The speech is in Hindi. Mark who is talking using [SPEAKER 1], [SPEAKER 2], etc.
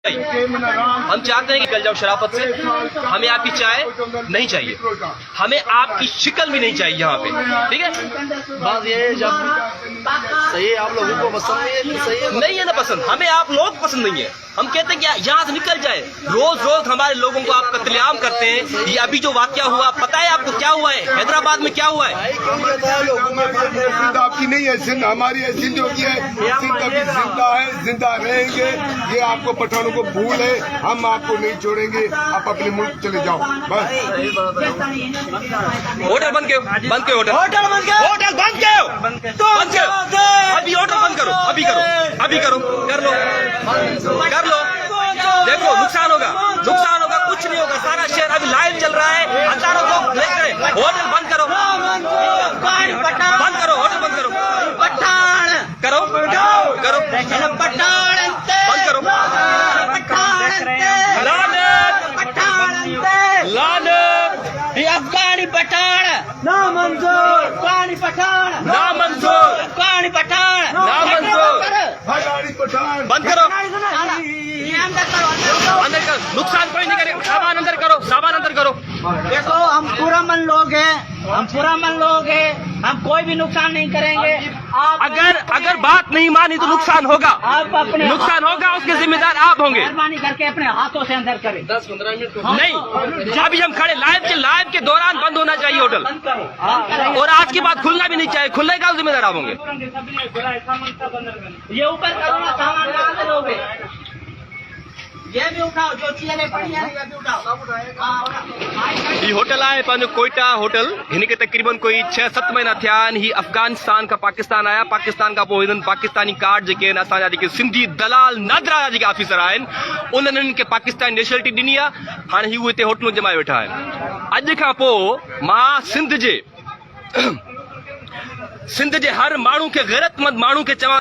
[SPEAKER 1] हम चाहते हैं कि निकल जाओ शराफत से। हमें आपकी चाय नहीं चाहिए, हमें आपकी शिकल भी नहीं चाहिए यहाँ पे, ठीक है।
[SPEAKER 2] बात ये है जब सही आप लोगों को पसंद नहीं है ना पसंद,
[SPEAKER 1] हमें आप लोग पसंद नहीं है। हम कहते हैं कि यहाँ से निकल जाए। रोज रोज हमारे लोगों को आप कत्लेआम करते हैं। ये अभी जो वाकया हुआ पता है आपको क्या हुआ है? हैदराबाद में क्या हुआ है?
[SPEAKER 3] सिंध आपकी नहीं है, सिंध हमारी है। सिंध होती है, सिंध अभी जिंदा है, जिंदा रहेंगे। ये आपको पठानों को भूल है, हम आपको नहीं छोड़ेंगे। आप अपने मुल्क चले जाओ बस।
[SPEAKER 1] होटल बंद करो, बंद करो, होटल बंद करो, होटल बंद करो, बंद करो। अभी होटल बंद करो, अभी करो, अभी करो, कर लो, कर लो। देखो नुकसान होगा, नुकसान होगा, कुछ नहीं होगा। सारा शहर अभी लाइव चल रहा है, हजारों लोग देख रहे हैं। होटल बंद करो, बंद करो, होटल बंद करो,
[SPEAKER 4] पठान
[SPEAKER 1] करो, करो,
[SPEAKER 4] पठान
[SPEAKER 1] बंद करो। लानत,
[SPEAKER 4] ये अफगानी पठान ना मंजूर, अफगानी पठान
[SPEAKER 1] ना मंजूर,
[SPEAKER 4] अफगानी पठान
[SPEAKER 1] ना मंजूर।
[SPEAKER 3] हमारी पठान
[SPEAKER 1] बंद करो,
[SPEAKER 4] ये अंदर करो,
[SPEAKER 1] अंदर करो। नुकसान कोई नहीं करेगा। सामान अंदर करो, सामान अंदर करो।
[SPEAKER 4] देखो हम पुरअमन लोग हैं, हम पुरअमन लोग हैं, हम कोई भी नुकसान नहीं करेंगे। आप
[SPEAKER 1] अगर बात नहीं मानी तो नुकसान होगा,
[SPEAKER 4] आप अपने
[SPEAKER 1] नुकसान होगा, उसके जिम्मेदार आप होंगे।
[SPEAKER 4] मेहरबानी करके अपने हाथों से अंदर करें।
[SPEAKER 2] 10-15 मिनट
[SPEAKER 1] नहीं, अभी हम खड़े लाइव के दौरान बंद होना चाहिए होटल, और आज के बाद खुलना भी नहीं चाहिए। खुलने का जिम्मेदार आप होंगे।
[SPEAKER 4] ये ऊपर करो ना, सामान कहाँ से लोगे? ये भी उठाओ, जो चीजें पड़ी हैं ये भी उठाओ।
[SPEAKER 1] ये होटल आहे पंहिंजो कोयटा होटल। हिनखे तक़रीबन कोई 6-7 महीना थिया आहिनि। ही अफ़गानिस्तान खां पाकिस्तान आया। पाकिस्तान खां पोइ हिननि पाकिस्तानी कार्ड जेके आहिनि, असांजा जेके सिंधी दलाल नादरा जा जेके ऑफिसर आहिनि, उन्हनि हिननि खे पाकिस्तानी नेशनलिटी ॾिनी आहे। हाणे ही हिते होटलूं जमाए वेठा आहिनि। अॼु खां पोइ मां सिंध जे हर माण्हू खे, गैरतमंद माण्हू खे चवां